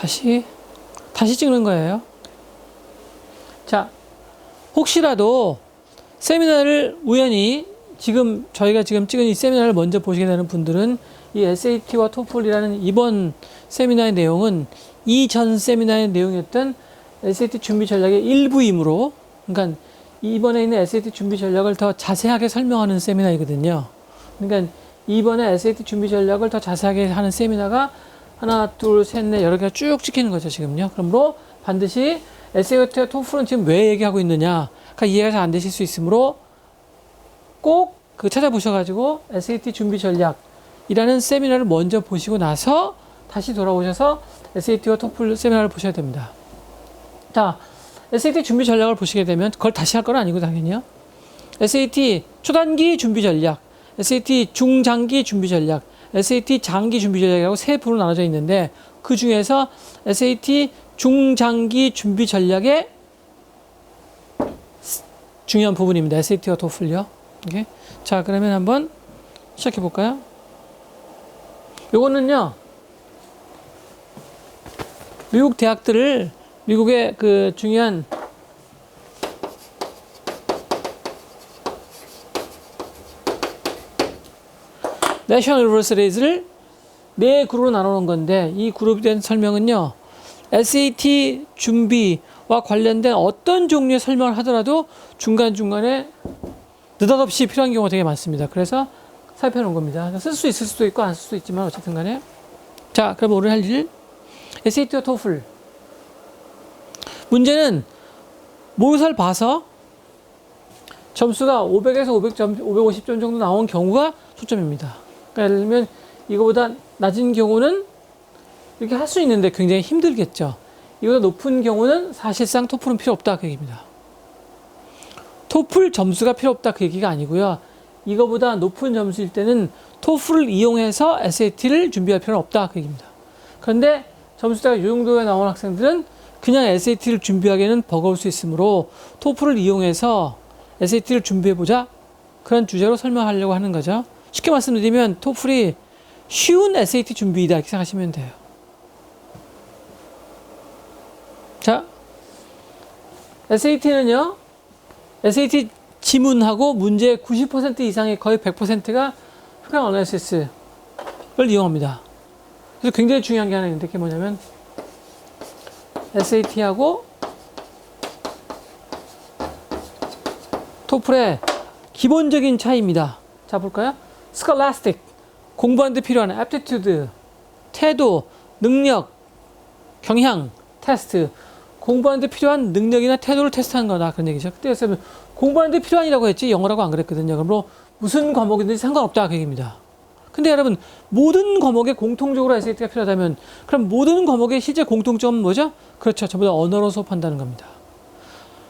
다시 찍는 거예요. 자, 혹시라도 세미나를 우연히 저희가 지금 찍은 이 세미나를 먼저 보시게 되는 분들은 이 SAT와 토플이라는 이번 세미나의 내용은 이전 세미나의 내용이었던 SAT 준비 전략의 일부이므로, 그러니까 이번에 있는 SAT 준비 전략을 더 자세하게 설명하는 세미나이거든요. 그러니까 이번에 SAT 준비 전략을 더 자세하게 하는 세미나가 하나, 둘, 셋, 넷 여러 개가 쭉 찍히는 거죠, 지금요. 그러므로 반드시 SAT와 토플은 지금 왜 얘기하고 있느냐, 그러니까 이해가 잘 안 되실 수 있으므로 꼭 찾아보셔가지고 SAT 준비 전략이라는 세미나를 먼저 보시고 나서 다시 돌아오셔서 SAT와 토플 세미나를 보셔야 됩니다. 자, SAT 준비 전략을 보시게 되면 그걸 다시 할 건 아니고 당연히요. SAT 초단기 준비 전략, SAT 중장기 준비 전략, SAT 장기 준비 전략이라고 세 부로 나눠져 있는데 그 중에서 SAT 중장기 준비 전략의 중요한 부분입니다. SAT와 토플요. 오케이? 자, 그러면 한번 시작해 볼까요? 요거는요, 미국 대학들을, 미국의 그 중요한 내셔널 유니버시티즈를 네 그룹으로 나누는 건데, 이 그룹에 대한 설명은요, SAT 준비와 관련된 어떤 종류의 설명을 하더라도 중간중간에 느닷없이 필요한 경우가 되게 많습니다. 그래서 살펴놓은 겁니다. 쓸 수 있을 수도 있고 안 쓸 수도 있지만 어쨌든 간에. 자, 그럼 오늘 할 일, SAT와 토플. 문제는 모의고사를 봐서 점수가 500에서 500점, 550점 정도 나온 경우가 초점입니다. 그러니까 예를 들면 이거보다 낮은 경우는 이렇게 할 수 있는데 굉장히 힘들겠죠. 이거보다 높은 경우는 사실상 토플은 필요 없다, 그 얘기입니다. 토플 점수가 필요 없다, 그 얘기가 아니고요. 이거보다 높은 점수일 때는 토플을 이용해서 SAT를 준비할 필요는 없다, 그 얘기입니다. 그런데 점수대가 이 정도에 나온 학생들은 그냥 SAT를 준비하기에는 버거울 수 있으므로 토플을 이용해서 SAT를 준비해보자, 그런 주제로 설명하려고 하는 거죠. 쉽게 말씀드리면 토플이 쉬운 SAT 준비이다, 이렇게 생각하시면 돼요. 자, SAT는요, SAT 지문하고 문제의 90% 이상의 거의 100%가 프로그램 어널리시스를 이용합니다. 그래서 굉장히 중요한 게 하나 있는데, 그게 뭐냐면 SAT하고 토플의 기본적인 차이입니다. 자, 볼까요? 스콜라스틱, 공부하는 데 필요한 aptitude, 태도, 능력, 경향, 테스트, 공부하는 데 필요한 능력이나 태도를 테스트하는 거다, 그런 얘기죠. 그때 공부하는 데 필요한이라고 했지 영어라고 안 그랬거든요. 그러므로 무슨 과목이든지 상관없다, 그 얘기입니다. 근데 여러분, 모든 과목에 공통적으로 SAT가 필요하다면 그럼 모든 과목의 실제 공통점은 뭐죠? 그렇죠. 전부 다 언어로 수업한다는 겁니다.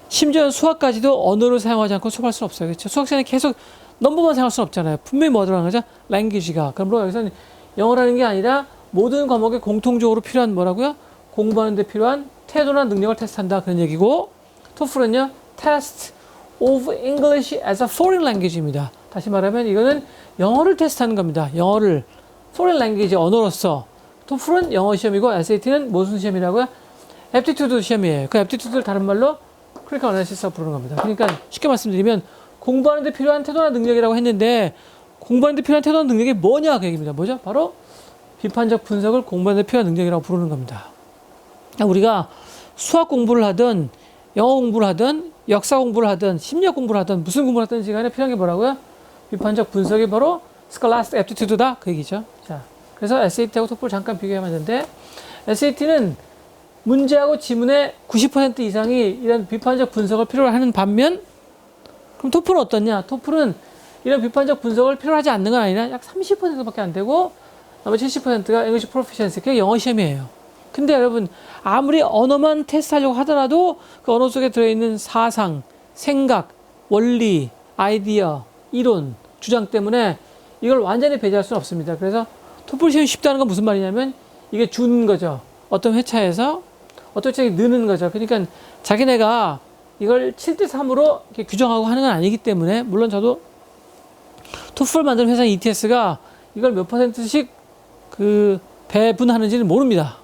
심지어 수학까지도 언어를 사용하지 않고 수업할 수는 없어요. 그렇죠? 수학시간에 계속 넘버만 사용할 수는 없잖아요. 분명히 뭐 들어가는 거죠? 랭귀지가. 그러므로 여기서는 영어라는 게 아니라 모든 과목에 공통적으로 필요한 뭐라고요? 공부하는 데 필요한 태도나 능력을 테스트한다, 그런 얘기고, 토플은요, Test of English as a Foreign Language입니다. 다시 말하면 이거는 영어를 테스트하는 겁니다. 영어를 Foreign Language, 언어로서. 토플은 영어 시험이고 SAT는 무슨 시험이라고요? Aptitude 시험이에요. 그 Aptitude를 다른 말로 Critical Analysis라고 부르는 겁니다. 그러니까 쉽게 말씀드리면 공부하는 데 필요한 태도나 능력이라고 했는데, 공부하는 데 필요한 태도나 능력이 뭐냐, 그 얘기입니다. 뭐죠? 바로 비판적 분석을 공부하는 데 필요한 능력이라고 부르는 겁니다. 우리가 수학 공부를 하든 영어 공부를 하든 역사 공부를 하든 심리학 공부를 하든 무슨 공부를 하든 시간에 필요한 게 뭐라고요? 비판적 분석이 바로 Scholastic Aptitude다, 그 얘기죠. 자, 그래서 SAT하고 토플을 잠깐 비교하면 되는데, SAT는 문제하고 지문의 90% 이상이 이런 비판적 분석을 필요로 하는 반면, 그럼 토플은 어떻냐? 토플은 이런 비판적 분석을 필요로 하지 않는 건 아니라 약 30%밖에 안 되고 나머지 70%가 English Proficiency, 그게 영어 시험이에요. 근데 여러분, 아무리 언어만 테스트하려고 하더라도 그 언어 속에 들어있는 사상, 생각, 원리, 아이디어, 이론, 주장 때문에 이걸 완전히 배제할 수는 없습니다. 그래서 토플 시험이 쉽다는 건 무슨 말이냐면 이게 주는 거죠. 어떤 회차에서 어떤 회차에 느는 거죠. 그러니까 자기네가 이걸 7대3으로 이렇게 규정하고 하는 건 아니기 때문에, 물론 저도 토플 만드는 회사 ETS가 이걸 몇 %씩 그 배분하는지는 모릅니다.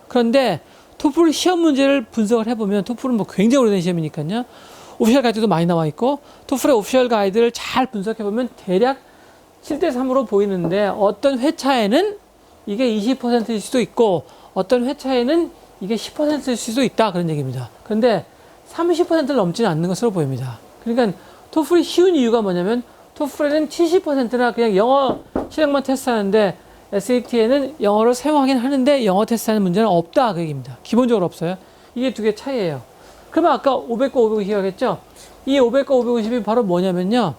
그런데 토플 시험 문제를 분석을 해보면 토플은 뭐 굉장히 오래된 시험이니까요. 오피셜 가이드도 많이 나와 있고 토플의 오피셜 가이드를 잘 분석해보면 대략 7대3으로 보이는데 어떤 회차에는 이게 20%일 수도 있고 어떤 회차에는 이게 10%일 수도 있다 그런 얘기입니다. 그런데 30%를 넘지는 않는 것으로 보입니다. 그러니까 토플이 쉬운 이유가 뭐냐면 토플에는 70%나 그냥 영어 실력만 테스트하는데 SAT에는 영어를 사용하긴 하는데 영어 테스트하는 문제는 없다 그 얘기입니다. 기본적으로 없어요. 이게 두 개 차이예요. 그러면 아까 500과 550 하겠죠? 이 500과 550이 바로 뭐냐면요.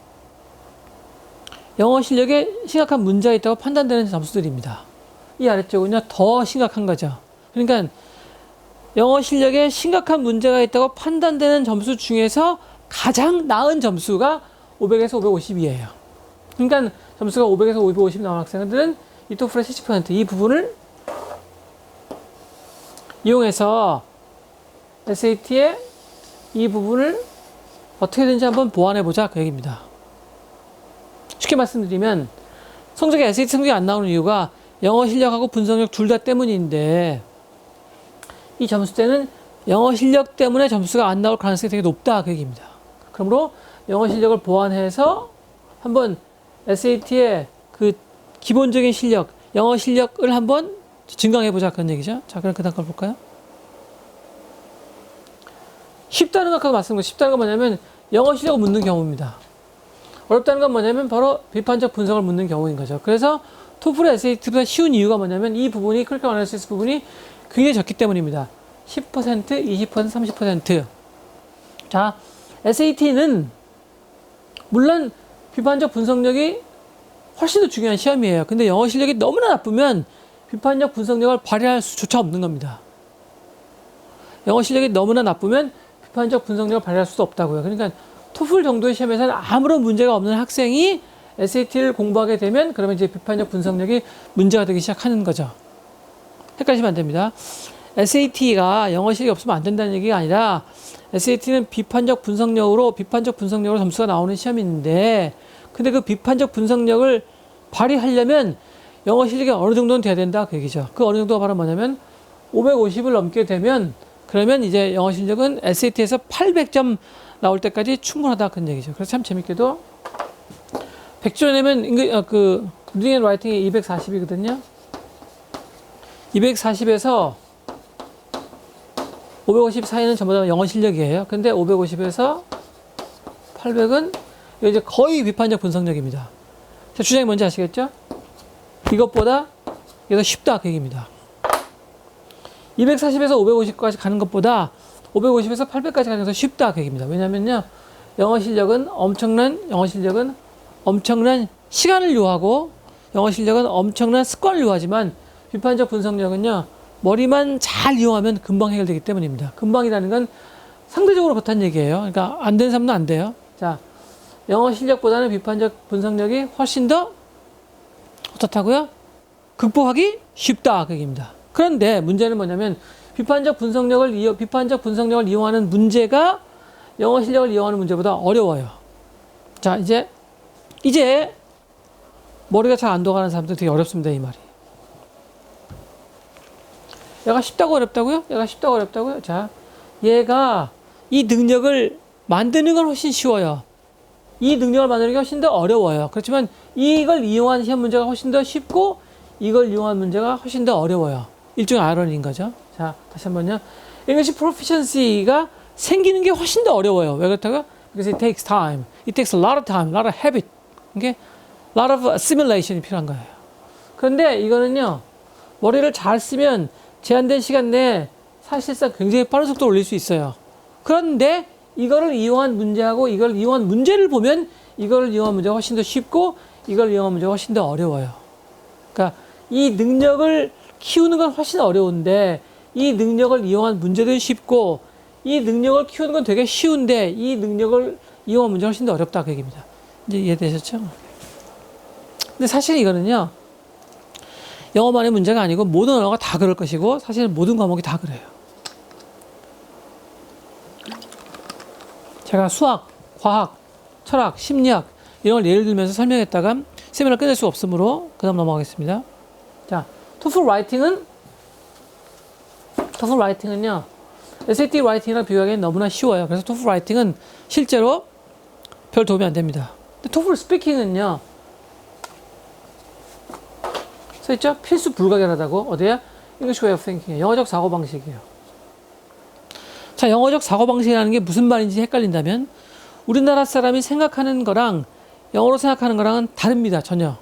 영어 실력에 심각한 문제가 있다고 판단되는 점수들입니다. 이 아래쪽은요, 더 심각한 거죠. 그러니까 영어 실력에 심각한 문제가 있다고 판단되는 점수 중에서 가장 나은 점수가 500에서 550이에요. 그러니까 점수가 500에서 550 나온 학생들은 이 토플의 70%이 부분을 이용해서 SAT의 이 부분을 어떻게든지 한번 보완해보자 그 얘기입니다. 쉽게 말씀드리면 성적이 SAT 성적이 안 나오는 이유가 영어 실력하고 분석력 둘 다 때문인데 이 점수대는 영어 실력 때문에 점수가 안 나올 가능성이 되게 높다 그 얘기입니다. 그러므로 영어 실력을 보완해서 한번 SAT의 그 기본적인 실력, 영어 실력을 한번 증강해보자 그런 얘기죠. 자, 그럼 그 다음 걸 볼까요? 쉽다는 것하고 맞서는 거. 쉽다는 건 뭐냐면 영어 실력을 묻는 경우입니다. 어렵다는 건 뭐냐면 바로 비판적 분석을 묻는 경우인 거죠. 그래서 토플 SAT보다 쉬운 이유가 뭐냐면 이 부분이 크리티컬 어널리시스 부분이 굉장히 적기 때문입니다. 10%, 20%, 30%. 자, SAT는 물론 비판적 분석력이 훨씬 더 중요한 시험이에요. 근데 영어 실력이 너무나 나쁘면 비판적 분석력을 발휘할 수조차 없는 겁니다. 영어 실력이 너무나 나쁘면 비판적 분석력을 발휘할 수도 없다고요. 그러니까 토플 정도의 시험에서는 아무런 문제가 없는 학생이 SAT를 공부하게 되면 그러면 이제 비판적 분석력이 문제가 되기 시작하는 거죠. 헷갈리시면 안 됩니다. SAT가 영어 실력이 없으면 안 된다는 얘기가 아니라 SAT는 비판적 분석력으로 점수가 나오는 시험인데 근데 그 비판적 분석력을 발휘하려면 영어 실력이 어느 정도는 돼야 된다 그 얘기죠. 그 어느 정도가 바로 뭐냐면 550을 넘게 되면 그러면 이제 영어 실력은 SAT에서 800점 나올 때까지 충분하다 그런 얘기죠. 그래서 참 재밌게도 100점 내면 그 리딩 앤 라이팅이 240이거든요. 240에서 550 사이는 전부 다 영어 실력이에요. 근데 550에서 800은 이제 거의 비판적 분석력입니다. 자, 주장이 뭔지 아시겠죠? 이것보다 이게 더 쉽다 그 얘기입니다. 240에서 550까지 가는 것보다 550에서 800까지 가는 게 더 쉽다 그 얘기입니다. 왜냐면요, 영어 실력은 엄청난 시간을 요하고 영어 실력은 엄청난 습관을 요하지만 비판적 분석력은요, 머리만 잘 이용하면 금방 해결되기 때문입니다. 금방이라는 건 상대적으로 그렇다는 얘기예요. 그러니까 안 되는 사람도 안 돼요. 자, 영어 실력보다는 비판적 분석력이 훨씬 더 어떻다고요? 극복하기 쉽다 그 얘기입니다. 그런데 문제는 뭐냐면 비판적 분석력을 이용하는 문제가 영어 실력을 이용하는 문제보다 어려워요. 자, 이제 머리가 잘 안 돌아가는 사람들 되게 어렵습니다, 이 말이. 얘가 쉽다고 어렵다고요? 자, 얘가 이 능력을 만드는 건 훨씬 쉬워요. 이 능력을 만드는 게 훨씬 더 어려워요. 그렇지만 이걸 이용한 시험 문제가 훨씬 더 쉽고 이걸 이용한 문제가 훨씬 더 어려워요. 일종의 아이러니인 거죠. 자, 다시 한번요. English proficiency가 생기는 게 훨씬 더 어려워요. 왜 그렇다고요? Because it takes time. It takes a lot of time, a lot of habit. 이게 a lot of assimilation이 필요한 거예요. 그런데 이거는요, 머리를 잘 쓰면 제한된 시간 내에 사실상 굉장히 빠른 속도로 올릴 수 있어요. 그런데 이거를 이용한 문제하고 이걸 이용한 문제를 보면 이걸 이용한 문제가 훨씬 더 쉽고 이걸 이용한 문제가 훨씬 더 어려워요. 그러니까 이 능력을 키우는 건 훨씬 어려운데 이 능력을 이용한 문제는 쉽고 이 능력을 키우는 건 되게 쉬운데 이 능력을 이용한 문제가 훨씬 더 어렵다 그 얘기입니다. 이제 이해되셨죠? 근데 사실 이거는요, 영어만의 문제가 아니고 모든 언어가 다 그럴 것이고 사실 모든 과목이 다 그래요. 제가 수학, 과학, 철학, 심리학 이런 걸 예를 들면서 설명했다가 세미나를 끝낼 수 없으므로 그 다음 넘어가겠습니다. 자, 토플 라이팅은 토플 라이팅은요, SAT 라이팅이랑 비교하기엔 너무나 쉬워요. 그래서 토플 라이팅은 실제로 별 도움이 안 됩니다. 근데 토플 스피킹은요, 써있죠? 필수 불가결하다고. 어디야? English way of thinking. 영어적 사고방식이에요. 자, 영어적 사고방식이라는 게 무슨 말인지 헷갈린다면, 우리나라 사람이 생각하는 거랑 영어로 생각하는 거랑은 다릅니다. 전혀.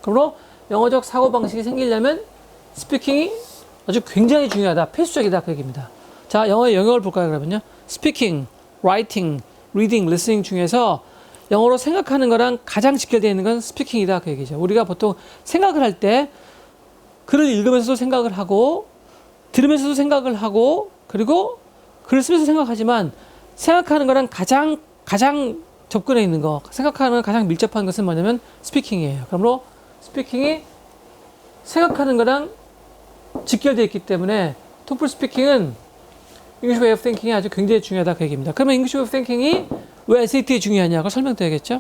그러므로 영어적 사고방식이 생기려면 스피킹이 아주 굉장히 중요하다. 필수적이다. 그 얘기입니다. 자, 영어의 영역을 볼까요? 그러면요. 스피킹, 라이팅, 리딩, 리스닝 중에서 영어로 생각하는 거랑 가장 직결되어 있는 건 스피킹이다. 그 얘기죠. 우리가 보통 생각을 할 때 글을 읽으면서도 생각을 하고 들으면서도 생각을 하고 그리고 글을 쓰면서 생각하지만 생각하는 거랑 가장 접근해 있는 거, 생각하는 거 가장 밀접한 것은 뭐냐면 스피킹이에요. 그러므로 스피킹이 생각하는 거랑 직결되어 있기 때문에 토플 스피킹은 English way of thinking이 아주 굉장히 중요하다 그 얘기입니다. 그러면 English way of thinking이 왜 SAT에 중요하냐고 설명드려야겠죠?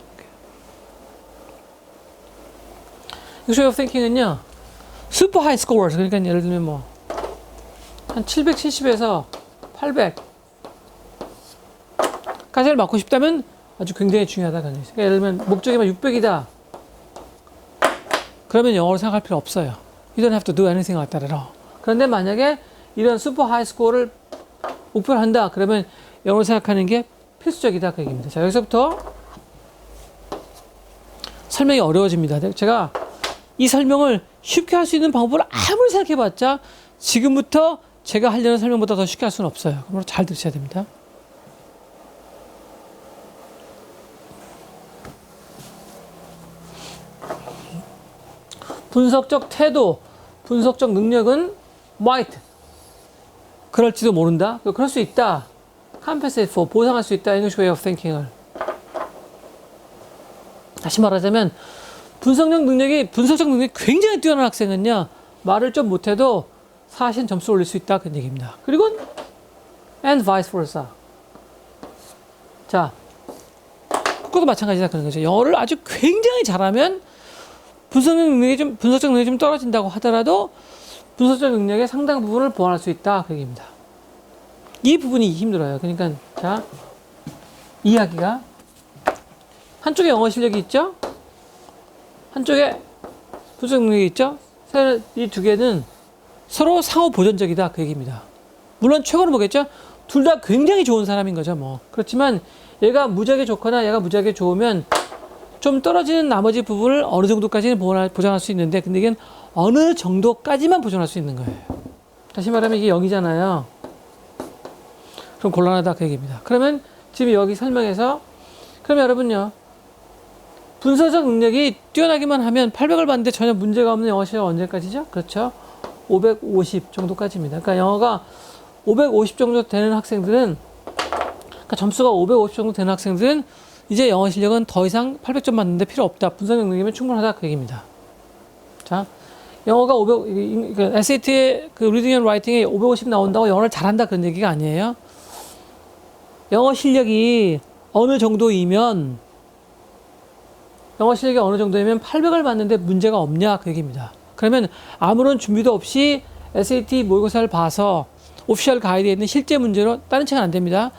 English way of thinking은요, super high scores, 그러니까 예를 들면 뭐 한 770에서 800 까지를 맞고 싶다면 아주 굉장히 중요하다 그런 얘기죠. 그러니까 예를 들면 목적이 막 600이다. 그러면 영어로 생각할 필요 없어요. You don't have to do anything like that at all. 그런데 만약에 이런 super high score를 목표로 한다. 그러면 영어로 생각하는 게 필수적이다 그 얘기입니다. 자, 여기서부터 설명이 어려워집니다. 제가 이 설명을 쉽게 할 수 있는 방법을 아무리 생각해봤자 지금부터 제가 하려는 설명보다 더 쉽게 할 수는 없어요. 그러므로 잘 들으셔야 됩니다. 분석적 태도, 분석적 능력은 might, 그럴지도 모른다. 그럴 수 있다. compensate for, 보상할 수 있다. English way of thinking을. 다시 말하자면 분석적 능력이 굉장히 뛰어난 학생은요, 말을 좀 못해도 사실 점수를 올릴 수 있다. 그런 얘기입니다. 그리고 and vice versa. 자, 그것도 마찬가지다 그런 거죠. 영어를 아주 굉장히 잘하면 분석적 능력이 좀 떨어진다고 하더라도 분석적 능력의 상당 부분을 보완할 수 있다. 그 얘기입니다. 이 부분이 힘들어요. 그러니까, 자, 이야기가 한쪽에 영어 실력이 있죠? 한쪽에 분석 능력이 있죠? 이 두 개는 서로 상호 보존적이다. 그 얘기입니다. 물론 최고는 뭐겠죠? 둘 다 굉장히 좋은 사람인 거죠. 뭐. 그렇지만 얘가 무지하게 좋거나 얘가 무지하게 좋으면 좀 떨어지는 나머지 부분을 어느 정도까지는 보장할 수 있는데, 근데 이게 어느 정도까지만 보존할 수 있는 거예요. 다시 말하면 이게 0이잖아요. 그럼 곤란하다 그 얘기입니다. 그러면 지금 여기 설명에서, 그럼 여러분요, 분석적 능력이 뛰어나기만 하면 800을 받는데 전혀 문제가 없는 영어 실력 언제까지죠? 그렇죠. 550 정도까지입니다. 그러니까 영어가 550 정도 되는 학생들은, 그러니까 점수가 550 정도 되는 학생들은 이제 영어 실력은 더 이상 800점 맞는데 필요 없다. 분석적 능력이면 충분하다 그 얘기입니다. 자, 영어가 그러니까 SAT의 그 리딩 앤 라이팅에 550 나온다고 영어를 잘한다 그런 얘기가 아니에요. 영어 실력이 어느 정도이면 800을 맞는데 문제가 없냐 그 얘기입니다. 그러면 아무런 준비도 없이 SAT 모의고사를 봐서 오피셜 가이드에 있는 실제 문제로, 다른 책은 안 됩니다.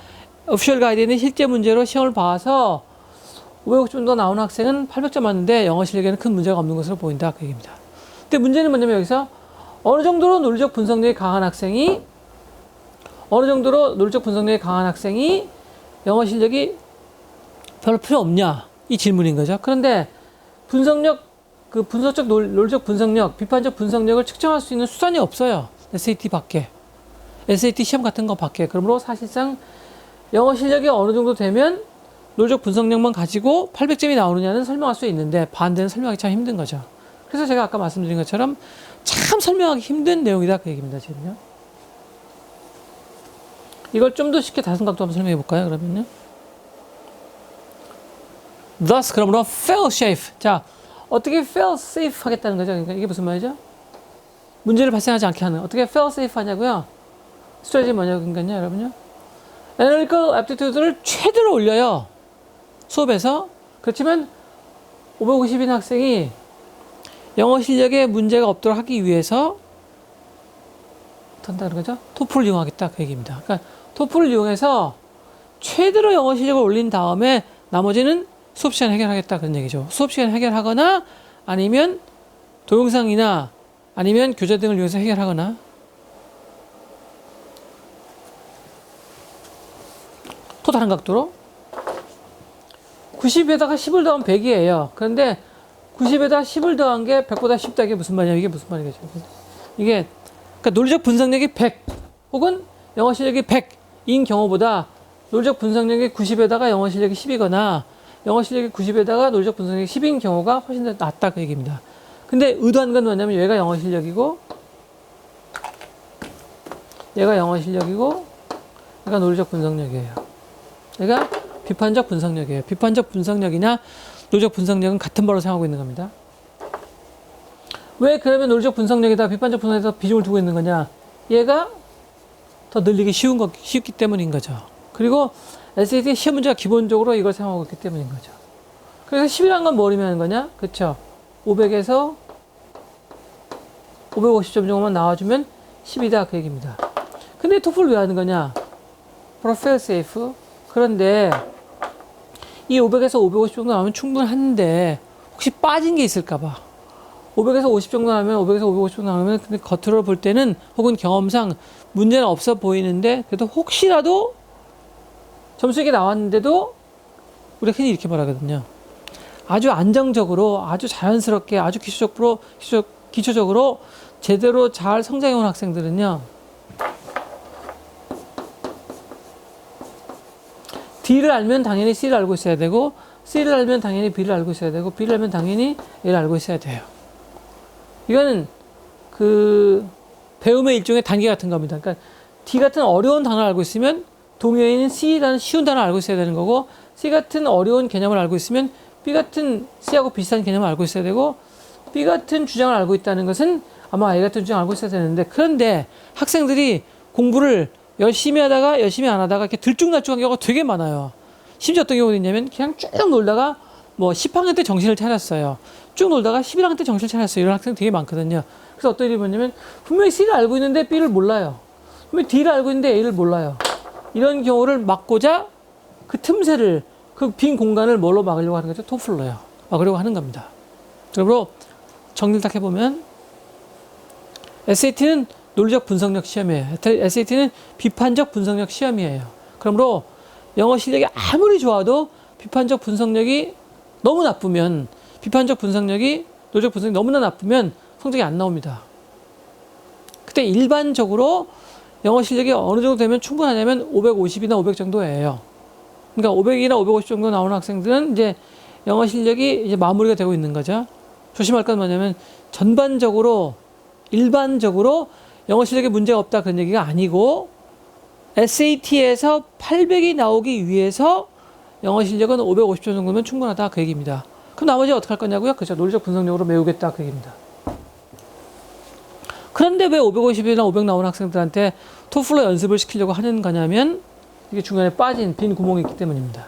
오피셜 가이드에 있는 실제 문제로 시험을 봐서 550 정도 나오는 학생은 800점 맞는데 영어 실력에는 큰 문제가 없는 것으로 보인다 그 얘기입니다. 근데 문제는 뭐냐면 여기서 어느 정도로 논리적 분석력이 강한 학생이 영어 실력이 별로 필요 없냐 이 질문인 거죠. 그런데 논리적 분석력, 비판적 분석력을 측정할 수 있는 수단이 없어요. SAT 시험 같은 거 밖에. 그러므로 사실상 영어 실력이 어느 정도 되면 논리적 분석력만 가지고 800점이 나오느냐는 설명할 수 있는데 반대는 설명하기 참 힘든 거죠. 그래서 제가 아까 말씀드린 것처럼 참 설명하기 힘든 내용이다 그 얘기입니다. 지금요. 이걸 좀 더 쉽게 다른 각도 한번 설명해 볼까요? 그러면요. Thus, 그러므로 fail safe. 자, 어떻게 fail safe 하겠다는 거죠? 그러니까 이게 무슨 말이죠? 문제를 발생하지 않게 하는. 어떻게 fail safe 하냐고요? 스트레이지 뭐냐고 그러니까요, 여러분요. Analytical aptitude를 최대로 올려요. 수업에서. 그렇지만 550인 학생이 영어 실력에 문제가 없도록 하기 위해서 한다 그러죠? 토플을 이용하겠다 그 얘기입니다. 그러니까 토플을 이용해서 최대로 영어 실력을 올린 다음에 나머지는 수업 시간에 해결하겠다 그런 얘기죠. 수업 시간에 해결하거나 아니면 동영상이나 아니면 교재 등을 이용해서 해결하거나. 또 다른 각도로 90에다가 10을 더하면 100이에요. 그런데 90에다 10을 더한 게 100보다 쉽다. 이게 무슨 말이냐? 이게 무슨 말이겠죠? 이게 그러니까 논리적 분석력이 100 혹은 영어 실력이 100인 경우보다 논리적 분석력이 90에다가 영어 실력이 10이거나 영어 실력이 90에다가 논리적 분석력이 10인 경우가 훨씬 더 낫다 그 얘기입니다. 근데 의도한 건 뭐냐면 얘가 영어 실력이고 얘가 영어 실력이고 얘가 논리적 분석력이에요. 얘가 비판적 분석력이에요. 비판적 분석력이나 논리적 분석력은 같은 바로 생각하고 있는 겁니다. 왜 그러면 논리적 분석력이다 비판적 분석력에다 비중을 두고 있는 거냐? 얘가 더 늘리기 쉽기 때문인 거죠. 그리고 SAT 시험 문제가 기본적으로 이걸 사용하고 있기 때문인 거죠. 그래서 10이라는 건 뭘 의미하는 거냐? 그쵸? 500에서 550점 정도만 나와주면 10이다 그 얘기입니다. 근데 토플 왜 하는 거냐? 프로페일 세이프. 그런데 이 500에서 550 정도 나오면 충분한데 혹시 빠진 게 있을까봐 500에서 50 정도 나오면 500에서 550 정도 나오면 근데 겉으로 볼 때는 혹은 경험상 문제는 없어 보이는데 그래도 혹시라도 점수 이게 나왔는데도 우리가 흔히 이렇게 말하거든요. 아주 안정적으로 아주 자연스럽게 아주 기초적으로 제대로 잘 성장해온 학생들은요. D를 알면 당연히 C를 알고 있어야 되고 C를 알면 당연히 B를 알고 있어야 되고 B를 알면 당연히 A를 알고 있어야 돼요. 이거는 그 배움의 일종의 단계 같은 겁니다. 그러니까 D 같은 어려운 단어를 알고 있으면 동요에는 C라는 쉬운 단어를 알고 있어야 되는 거고 C 같은 어려운 개념을 알고 있으면 B 같은 C하고 비슷한 개념을 알고 있어야 되고 B 같은 주장을 알고 있다는 것은 아마 A 같은 주장을 알고 있어야 되는데 그런데 학생들이 공부를 열심히 하다가 열심히 안 하다가 이렇게 들쭉날쭉한 경우가 되게 많아요. 심지어 어떤 경우도 있냐면 그냥 쭉 놀다가 뭐 10학년 때 정신을 차렸어요. 쭉 놀다가 11학년 때 정신을 차렸어요. 이런 학생 되게 많거든요. 그래서 어떤 일이 뭐냐면 분명히 C를 알고 있는데 B를 몰라요. 분명히 D를 알고 있는데 A를 몰라요. 이런 경우를 막고자 그 틈새를 그 빈 공간을 뭘로 막으려고 하는 거죠? 토플러요. 막으려고 하는 겁니다. 그러므로 정리를 딱 해보면 SAT는 논리적 분석력 시험이에요. SAT는 비판적 분석력 시험이에요. 그러므로 영어 실력이 아무리 좋아도 비판적 분석력이 너무 나쁘면 비판적 분석력이 논리적 분석력이 너무나 나쁘면 성적이 안 나옵니다. 그때 일반적으로 영어 실력이 어느 정도 되면 충분하냐면 550이나 500 정도예요. 그러니까 500이나 550 정도 나오는 학생들은 이제 영어 실력이 이제 마무리가 되고 있는 거죠. 조심할 건 뭐냐면 일반적으로 영어 실력에 문제가 없다 그런 얘기가 아니고 SAT에서 800이 나오기 위해서 영어 실력은 550점 정도면 충분하다 그 얘기입니다. 그럼 나머지 어떻게 할 거냐고요? 그렇죠. 논리적 분석력으로 메우겠다 그 얘기입니다. 그런데 왜 550이나 500 나오는 학생들한테 토플러 연습을 시키려고 하는 거냐면 이게 중간에 빠진 빈 구멍이 있기 때문입니다.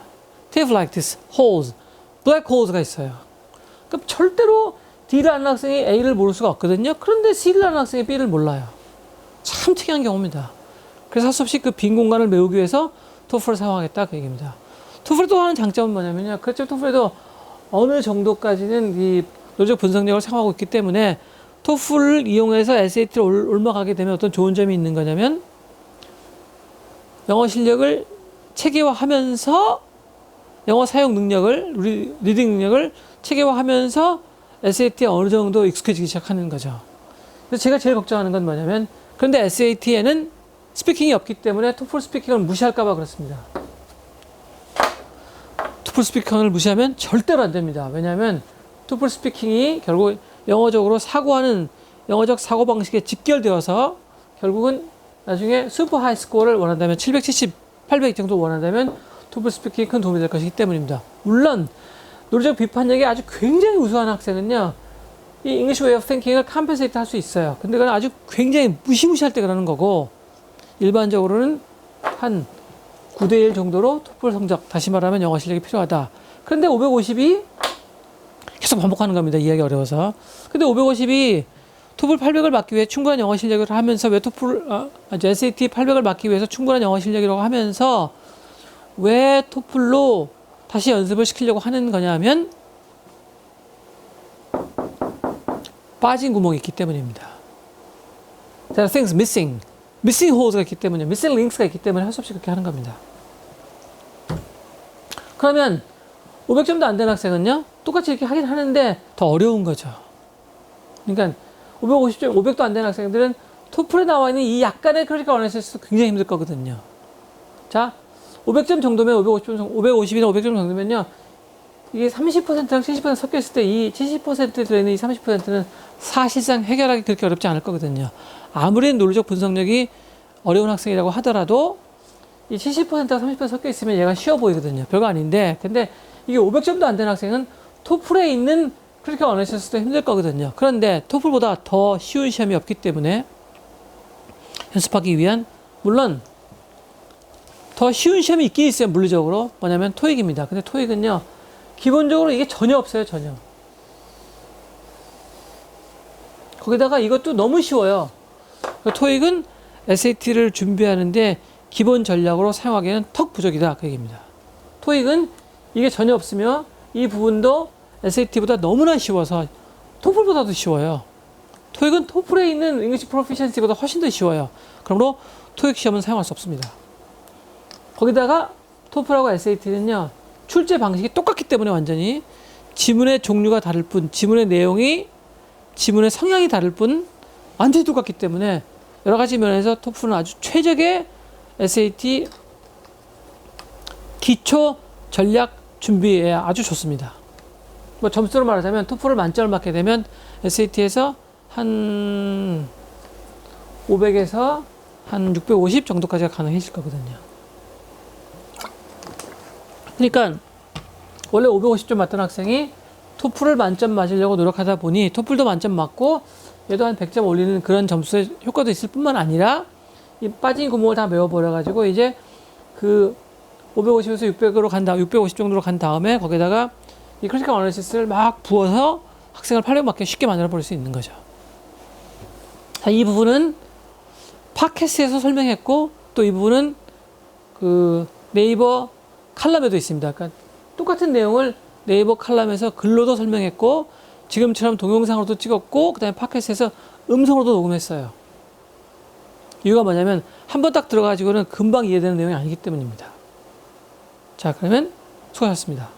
They have like this holes, black holes가 있어요. 그럼 절대로 D를 아는 학생이 A를 모를 수가 없거든요. 그런데 C를 아는 학생이 B를 몰라요. 참 특이한 경우입니다. 그래서 할 수 없이 그 빈 공간을 메우기 위해서 토플을 사용하겠다 그 얘기입니다. 토플의 또 하나는 장점은 뭐냐면요. 그렇죠. 토플에도 어느 정도까지는 이 논리적 분석력을 사용하고 있기 때문에 토플을 이용해서 SAT를 올라가게 되면 어떤 좋은 점이 있는 거냐면 영어 실력을 체계화하면서 영어 사용 능력을 리딩 능력을 체계화하면서 SAT에 어느 정도 익숙해지기 시작하는 거죠. 그래서 제가 제일 걱정하는 건 뭐냐면 그런데 SAT에는 스피킹이 없기 때문에 토플 스피킹을 무시할까 봐 그렇습니다. 토플 스피킹을 무시하면 절대로 안 됩니다. 왜냐하면 토플 스피킹이 결국 영어적으로 사고하는 영어적 사고방식에 직결되어서 결국은 나중에 슈퍼 하이 스코어를 원한다면 770, 800 정도 원한다면 토플 스피킹이 큰 도움이 될 것이기 때문입니다. 물론 논리적 비판력이 아주 굉장히 우수한 학생은요. 이 English way of thinking을 컴펜세이트 할 수 있어요. 근데 그건 아주 굉장히 무시무시할 때 그러는 거고 일반적으로는 한 9대1 정도로 토플 성적, 다시 말하면 영어 실력이 필요하다. 그런데 550이 계속 반복하는 겁니다. 이해하기 어려워서. 근데 550이 토플 800을 맞기 위해 충분한 영어 실력을 하면서 왜 SAT 800을 맞기 위해서 충분한 영어 실력이라고 하면서 왜 토플로 다시 연습을 시키려고 하는 거냐면 빠진 구멍이 있기 때문입니다. There are things missing holes가 있기 때문에, missing links가 있기 때문에 할 수 없이 그렇게 하는 겁니다. 그러면 500점도 안 되는 학생은요, 똑같이 이렇게 하긴 하는데 더 어려운 거죠. 그러니까 550점, 500도 안 되는 학생들은 토플에 나와 있는 이 약간의 크리티컬 어널리시스도 굉장히 힘들 거거든요. 자, 500점 정도면 550이나 500점 정도면요, 이게 30%랑 70% 섞여 있을 때 이 70% 들어있는 이 30%는 사실상 해결하기 그렇게 어렵지 않을 거거든요. 아무리 논리적 분석력이 어려운 학생이라고 하더라도 이 70%가 30% 섞여 있으면 얘가 쉬워 보이거든요. 별거 아닌데, 근데 이게 500점도 안 되는 학생은 토플에 있는 크리티컬 어널리시스도 힘들 거거든요. 그런데 토플보다 더 쉬운 시험이 없기 때문에 연습하기 위한, 물론 더 쉬운 시험이 있긴 있어요. 물리적으로. 뭐냐면 토익입니다. 근데 토익은요, 기본적으로 이게 전혀 없어요. 전혀. 거기다가 이것도 너무 쉬워요. 토익은 SAT를 준비하는데 기본 전략으로 사용하기에는 턱 부족이다. 그 얘기입니다. 토익은 이게 전혀 없으며 이 부분도 SAT보다 너무나 쉬워서 토플보다도 쉬워요. 토익은 토플에 있는 잉글리시 프로피션시보다 훨씬 더 쉬워요. 그러므로 토익 시험은 사용할 수 없습니다. 거기다가 토플하고 SAT는요, 출제 방식이 똑같기 때문에 완전히 지문의 종류가 다를 뿐, 지문의 내용이, 지문의 성향이 다를 뿐 완전히 똑같기 때문에 여러 가지 면에서 토플은 아주 최적의 SAT 기초 전략 준비에 아주 좋습니다. 뭐 점수로 말하자면 토플을 만점을 맞게 되면 SAT에서 한 500에서 한 650 정도까지가 가능해질 거거든요. 그러니까 원래 550점 맞던 학생이 토플을 만점 맞으려고 노력하다 보니 토플도 만점 맞고 얘도 한 100점 올리는 그런 점수의 효과도 있을 뿐만 아니라 이 빠진 구멍을 다 메워버려 가지고 이제 그 550에서 600으로 간 다음, 650 정도로 간 다음에 거기다가 이 크리티컬 어널리시스를 막 부어서 학생을 800 맞게 쉽게 만들어 버릴 수 있는 거죠. 자, 이 부분은 팟캐스트에서 설명했고 또 이 부분은 그 네이버 칼럼에도 있습니다. 그러니까 똑같은 내용을 네이버 칼럼에서 글로도 설명했고 지금처럼 동영상으로도 찍었고 그 다음에 팟캐스트에서 음성으로도 녹음했어요. 이유가 뭐냐면 한 번 딱 들어가지고는 금방 이해되는 내용이 아니기 때문입니다. 자, 그러면 수고하셨습니다.